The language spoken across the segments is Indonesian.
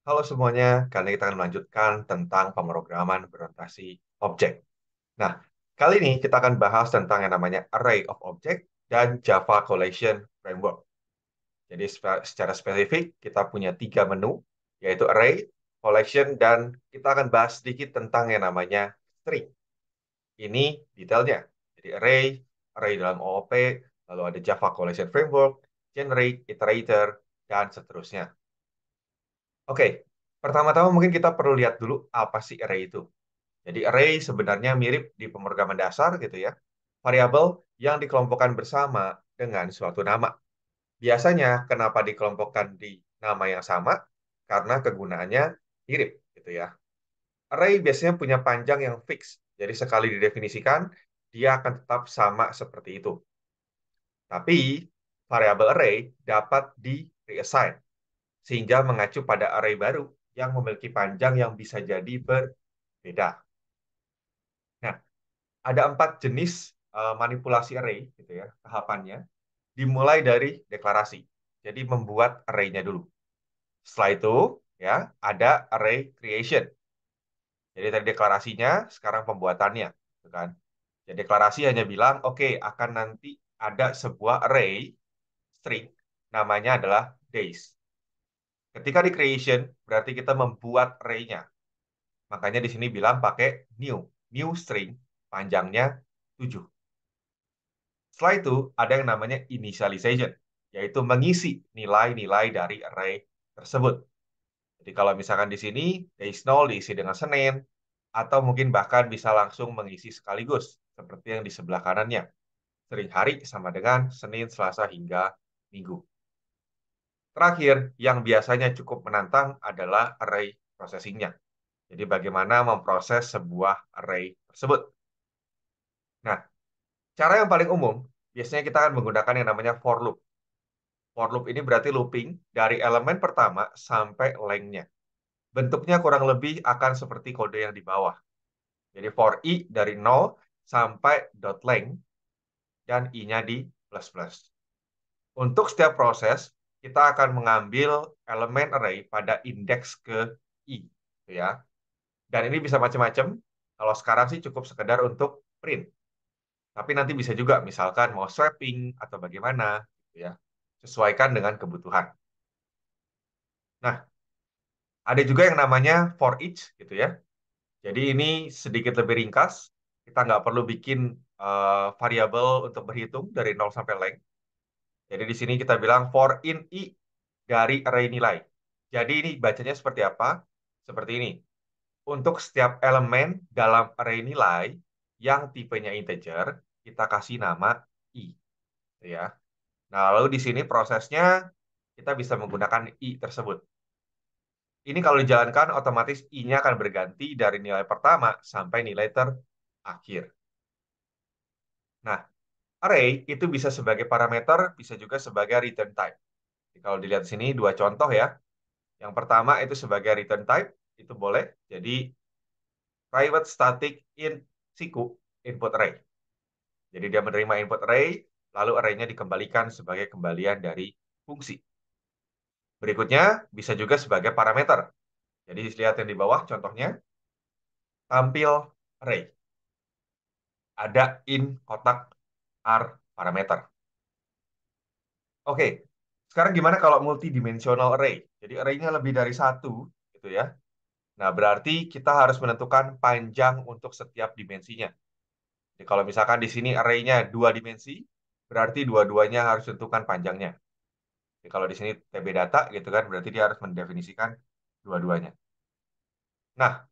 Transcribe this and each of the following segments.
Halo semuanya, kali ini kita akan melanjutkan tentang pemrograman berorientasi objek. Nah, kali ini kita akan bahas tentang yang namanya Array of Object dan Java Collection Framework. Jadi secara spesifik, kita punya tiga menu, yaitu Array, Collection, dan kita akan bahas sedikit tentang yang namanya String. Ini detailnya. Jadi Array dalam OOP, lalu ada Java Collection Framework, Generate, Iterator, dan seterusnya. Oke, pertama-tama mungkin kita perlu lihat dulu apa sih array itu. Jadi array sebenarnya mirip di pemrograman dasar gitu ya. Variabel yang dikelompokkan bersama dengan suatu nama. Biasanya kenapa dikelompokkan di nama yang sama? Karena kegunaannya mirip gitu ya. Array biasanya punya panjang yang fix. Jadi sekali didefinisikan, dia akan tetap sama seperti itu. Tapi variabel array dapat di reassign sehingga mengacu pada array baru yang memiliki panjang yang bisa jadi berbeda. Nah, ada 4 jenis manipulasi array, gitu ya, tahapannya. Dimulai dari deklarasi. Jadi membuat array-nya dulu. Setelah itu, ya, ada array creation. Jadi tadi deklarasinya, sekarang pembuatannya, gitu kan? Jadi deklarasi hanya bilang, oke, akan nanti ada sebuah array string, namanya adalah days. Ketika di creation, berarti kita membuat array-nya. Makanya di sini bilang pakai new string, panjangnya 7. Setelah itu ada yang namanya initialization, yaitu mengisi nilai-nilai dari array tersebut. Jadi kalau misalkan di sini days 0 diisi dengan Senin, atau mungkin bahkan bisa langsung mengisi sekaligus, seperti yang di sebelah kanannya. Sering hari sama dengan Senin, Selasa, hingga Minggu. Terakhir, yang biasanya cukup menantang adalah array processing-nya. Jadi bagaimana memproses sebuah array tersebut. Nah, cara yang paling umum, biasanya kita akan menggunakan yang namanya for loop. For loop ini berarti looping dari elemen pertama sampai length-nya. Bentuknya kurang lebih akan seperti kode yang di bawah. Jadi for i dari 0 sampai dot length dan i-nya di plus plus. Untuk setiap proses, kita akan mengambil elemen array pada indeks ke i, gitu ya. Dan ini bisa macam-macam. Kalau sekarang sih cukup sekedar untuk print. Tapi nanti bisa juga misalkan mau swapping atau bagaimana, gitu ya. Sesuaikan dengan kebutuhan. Nah, ada juga yang namanya for each, gitu ya. Jadi ini sedikit lebih ringkas. Kita nggak perlu bikin variabel untuk berhitung dari 0 sampai length. Jadi di sini kita bilang for in i dari array nilai. Jadi ini bacanya seperti apa? Seperti ini. Untuk setiap elemen dalam array nilai yang tipenya integer, kita kasih nama i. Gitu ya. Nah, lalu di sini prosesnya kita bisa menggunakan i tersebut. Ini kalau dijalankan otomatis i-nya akan berganti dari nilai pertama sampai nilai terakhir. Nah, array itu bisa sebagai parameter, bisa juga sebagai return type. Jadi kalau dilihat sini dua contoh ya. Yang pertama itu sebagai return type, itu boleh. Jadi private static in siku input array. Jadi dia menerima input array, lalu array-nya dikembalikan sebagai kembalian dari fungsi. Berikutnya bisa juga sebagai parameter. Jadi lihat yang di bawah contohnya, tampil array. Ada in kotak R parameter. Oke, sekarang gimana kalau multidimensional array? Jadi array-nya lebih dari satu, gitu ya. Nah, berarti kita harus menentukan panjang untuk setiap dimensinya. Jadi kalau misalkan di sini array-nya 2 dimensi, berarti dua-duanya harus tentukan panjangnya. Jadi kalau di sini TB data gitu kan, berarti dia harus mendefinisikan dua-duanya. Nah,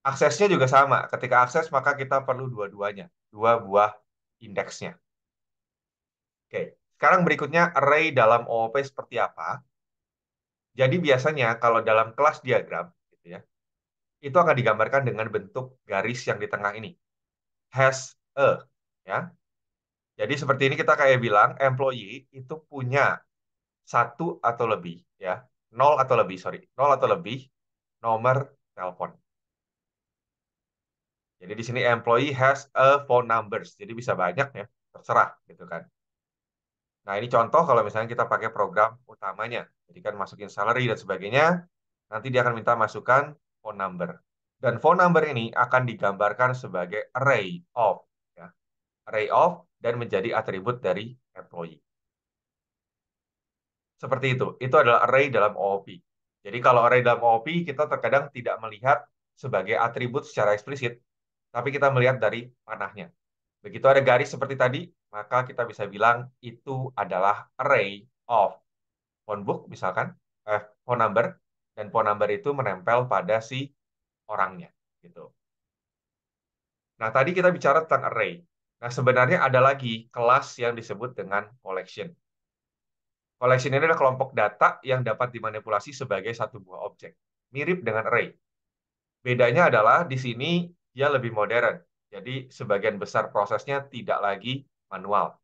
aksesnya juga sama. Ketika akses maka kita perlu dua-duanya, dua buah indeksnya. Oke, sekarang berikutnya array dalam OOP seperti apa? Jadi biasanya kalau dalam kelas diagram, gitu ya, itu akan digambarkan dengan bentuk garis yang di tengah ini. Has a, ya. Jadi seperti ini kita kayak bilang, employee itu punya satu atau lebih, ya, nol atau lebih, sorry, nol atau lebih nomor telepon. Jadi di sini employee has a phone numbers, jadi bisa banyak ya, terserah gitu kan. Nah ini contoh kalau misalnya kita pakai program utamanya, jadi kan masukin salary dan sebagainya. Nanti dia akan minta masukkan phone number. Dan phone number ini akan digambarkan sebagai array of, ya. Array of dan menjadi atribut dari employee. Seperti itu. Itu adalah array dalam OOP. Jadi kalau array dalam OOP kita terkadang tidak melihat sebagai atribut secara eksplisit, tapi kita melihat dari panahnya. Begitu ada garis seperti tadi, maka kita bisa bilang itu adalah array of phone book misalkan, phone number, dan phone number itu menempel pada si orangnya gitu. Nah, tadi kita bicara tentang array. Nah, sebenarnya ada lagi kelas yang disebut dengan collection. Collection ini adalah kelompok data yang dapat dimanipulasi sebagai satu buah objek. Mirip dengan array. Bedanya adalah di sini dia lebih modern. Jadi sebagian besar prosesnya tidak lagi manual.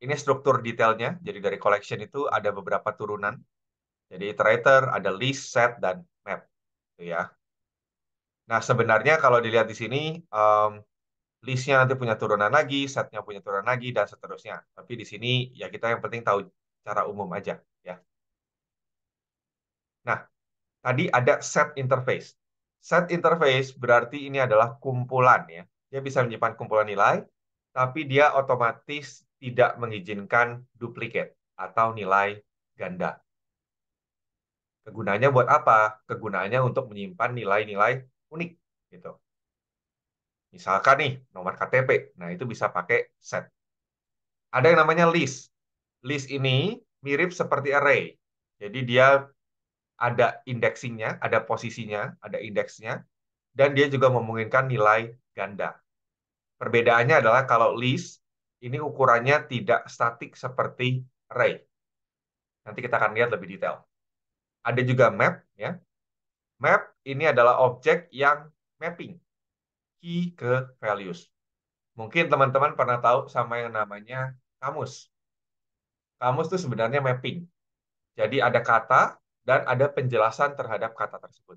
Ini struktur detailnya. Jadi dari collection itu ada beberapa turunan. Jadi iterator, ada list, set, dan map. Gitu ya. Nah, sebenarnya kalau dilihat di sini, listnya nanti punya turunan lagi, setnya punya turunan lagi, dan seterusnya. Tapi di sini ya kita yang penting tahu cara umum aja. Ya. Nah, tadi ada set interface. Set interface berarti ini adalah kumpulan ya. Dia bisa menyimpan kumpulan nilai, tapi dia otomatis tidak mengizinkan duplikat atau nilai ganda. Kegunaannya buat apa? Kegunaannya untuk menyimpan nilai-nilai unik gitu. Misalkan nih nomor KTP, nah itu bisa pakai set. Ada yang namanya list. List ini mirip seperti array. Jadi dia ada indexingnya, ada posisinya, ada indeksnya, dan dia juga memungkinkan nilai ganda. Perbedaannya adalah kalau list ini ukurannya tidak statik seperti array. Nanti kita akan lihat lebih detail. Ada juga map, ya. Map ini adalah objek yang mapping key ke values. Mungkin teman-teman pernah tahu sama yang namanya kamus. Kamus itu sebenarnya mapping. Jadi ada kata dan ada penjelasan terhadap kata tersebut.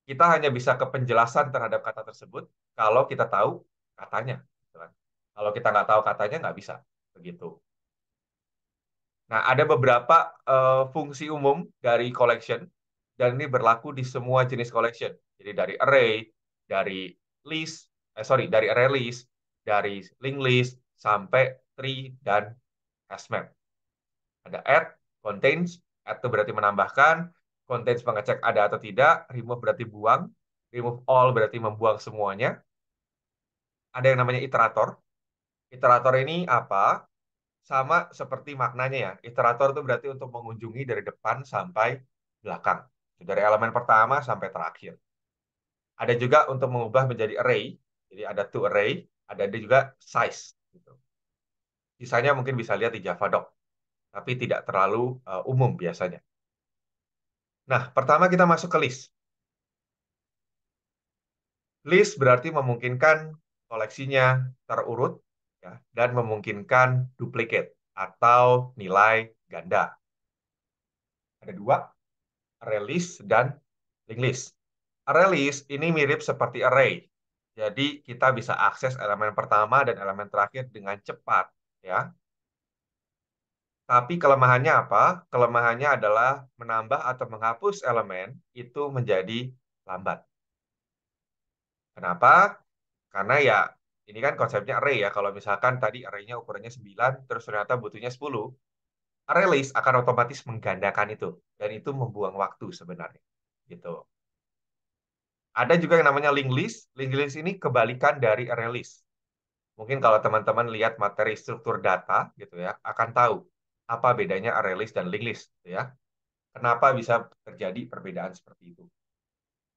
Kita hanya bisa ke penjelasan terhadap kata tersebut kalau kita tahu katanya. Gitu kan. Kalau kita nggak tahu katanya, nggak bisa. Begitu. Nah, ada beberapa fungsi umum dari collection, dan ini berlaku di semua jenis collection. Jadi dari array, dari list, dari array list, dari linked list, sampai tree, dan hashmap. Ada add, contains, add itu berarti menambahkan, contains mengecek ada atau tidak, remove berarti buang, remove all berarti membuang semuanya. Ada yang namanya iterator. Iterator ini apa? Sama seperti maknanya ya. Iterator itu berarti untuk mengunjungi dari depan sampai belakang. Dari elemen pertama sampai terakhir. Ada juga untuk mengubah menjadi array. Jadi ada to array, ada juga size. Gitu. Sisanya mungkin bisa lihat di Javadoc, tapi tidak terlalu umum biasanya. Nah, pertama kita masuk ke list. List berarti memungkinkan koleksinya terurut ya, dan memungkinkan duplicate atau nilai ganda. Ada dua, array list dan linked list. Array list ini mirip seperti array. Jadi kita bisa akses elemen pertama dan elemen terakhir dengan cepat ya. Tapi kelemahannya apa? Kelemahannya adalah menambah atau menghapus elemen itu menjadi lambat. Kenapa? Karena ya ini kan konsepnya array ya. Kalau misalkan tadi array-nya ukurannya 9, terus ternyata butuhnya 10, array list akan otomatis menggandakan itu. Dan itu membuang waktu sebenarnya. Gitu. Ada juga yang namanya linked list. Linked list ini kebalikan dari array list. Mungkin kalau teman-teman lihat materi struktur data gitu ya, akan tahu apa bedanya array list dan linked list gitu ya. Kenapa bisa terjadi perbedaan seperti itu.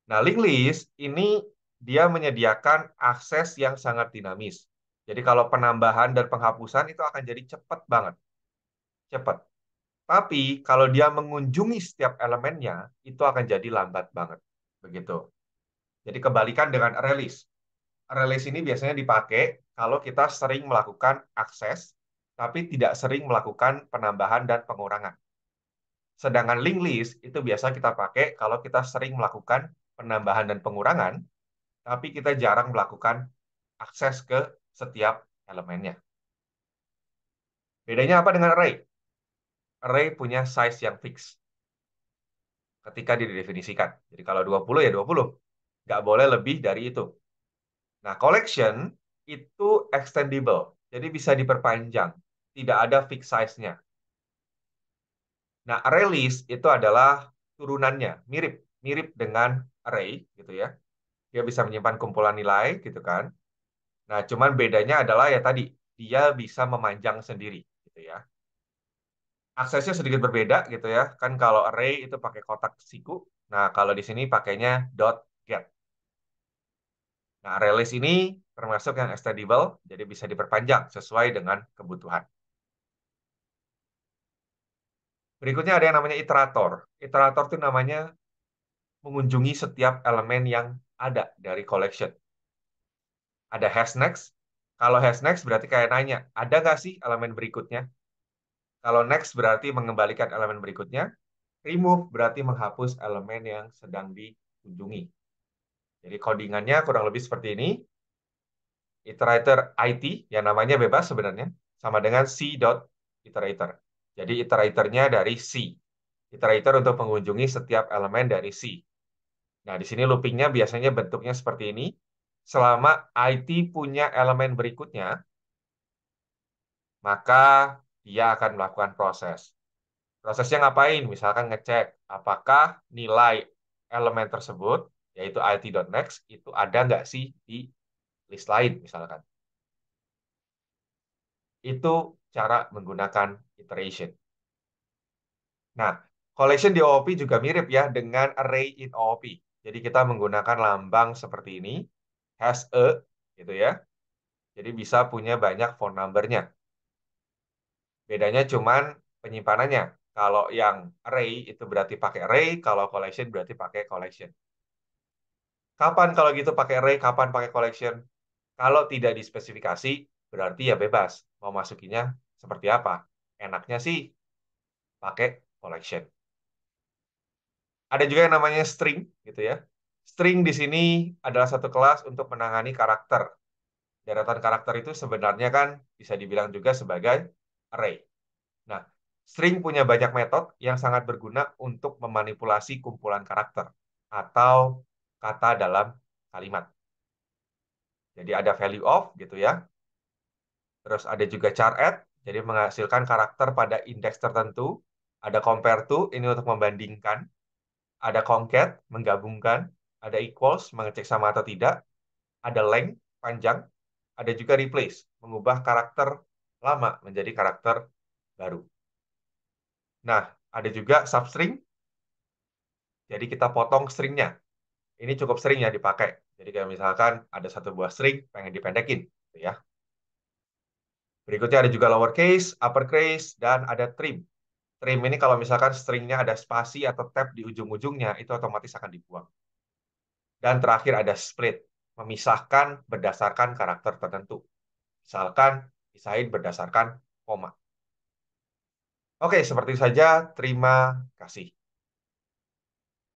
Nah, linked list ini dia menyediakan akses yang sangat dinamis. Jadi kalau penambahan dan penghapusan itu akan jadi cepat banget. Cepat. Tapi kalau dia mengunjungi setiap elemennya, itu akan jadi lambat banget. Begitu. Jadi kebalikan dengan array list. Array list ini biasanya dipakai kalau kita sering melakukan akses, tapi tidak sering melakukan penambahan dan pengurangan. Sedangkan linked list itu biasa kita pakai kalau kita sering melakukan penambahan dan pengurangan, tapi kita jarang melakukan akses ke setiap elemennya. Bedanya apa dengan array? Array punya size yang fix. ketika didefinisikan. Jadi kalau 20 ya 20. Nggak boleh lebih dari itu. Nah, collection itu extendable. Jadi bisa diperpanjang. Tidak ada fixed size-nya. Nah, array list itu adalah turunannya. Mirip. Mirip dengan array gitu ya. Dia bisa menyimpan kumpulan nilai gitu kan. Nah, cuman bedanya adalah ya tadi. Dia bisa memanjang sendiri gitu ya. Aksesnya sedikit berbeda gitu ya. Kan kalau array itu pakai kotak siku. Nah, kalau di sini pakainya dot get. Nah, array list ini termasuk yang extendable, jadi bisa diperpanjang sesuai dengan kebutuhan. Berikutnya ada yang namanya iterator. Iterator itu namanya mengunjungi setiap elemen yang ada dari collection. Ada hash next. Kalau hash next berarti kayak nanya, ada nggak sih elemen berikutnya? Kalau next berarti mengembalikan elemen berikutnya. Remove berarti menghapus elemen yang sedang dikunjungi. Jadi codingannya kurang lebih seperti ini. Iterator IT yang namanya bebas sebenarnya sama dengan C.iterator. Jadi iteratornya dari C. Iterator untuk mengunjungi setiap elemen dari C. Nah, di sini loopingnya biasanya bentuknya seperti ini. Selama IT punya elemen berikutnya, maka dia akan melakukan proses. Prosesnya ngapain? Misalkan ngecek apakah nilai elemen tersebut, yaitu IT.next, itu ada nggak sih di list lain misalkan. Itu cara menggunakan iteration. Nah, collection di OOP juga mirip ya dengan array in OOP. Jadi kita menggunakan lambang seperti ini, has a, gitu ya. Jadi bisa punya banyak phone number-nya. Bedanya cuman penyimpanannya. Kalau yang array itu berarti pakai array, kalau collection berarti pakai collection. Kapan kalau gitu pakai array, kapan pakai collection? Kalau tidak dispesifikasi, berarti ya bebas. Mau masukinya seperti apa? Enaknya sih pakai collection. Ada juga yang namanya string, gitu ya. String di sini adalah satu kelas untuk menangani karakter. Deretan karakter itu sebenarnya kan bisa dibilang juga sebagai array. Nah, string punya banyak metode yang sangat berguna untuk memanipulasi kumpulan karakter atau kata dalam kalimat. Jadi ada value of gitu ya. Terus ada juga char add, jadi menghasilkan karakter pada indeks tertentu. Ada compare to, ini untuk membandingkan. Ada concat, menggabungkan. Ada equals, mengecek sama atau tidak. Ada length, panjang. Ada juga replace, mengubah karakter lama menjadi karakter baru. Nah, ada juga substring, jadi kita potong stringnya. Ini cukup sering ya dipakai. Jadi kayak misalkan ada satu buah string, pengen dipendekin. Gitu ya. Berikutnya ada juga lowercase, uppercase, dan ada trim. Trim ini kalau misalkan stringnya ada spasi atau tab di ujung-ujungnya, itu otomatis akan dibuang. Dan terakhir ada split, memisahkan berdasarkan karakter tertentu. Misalkan, pisahin berdasarkan koma. Oke, seperti itu saja. Terima kasih.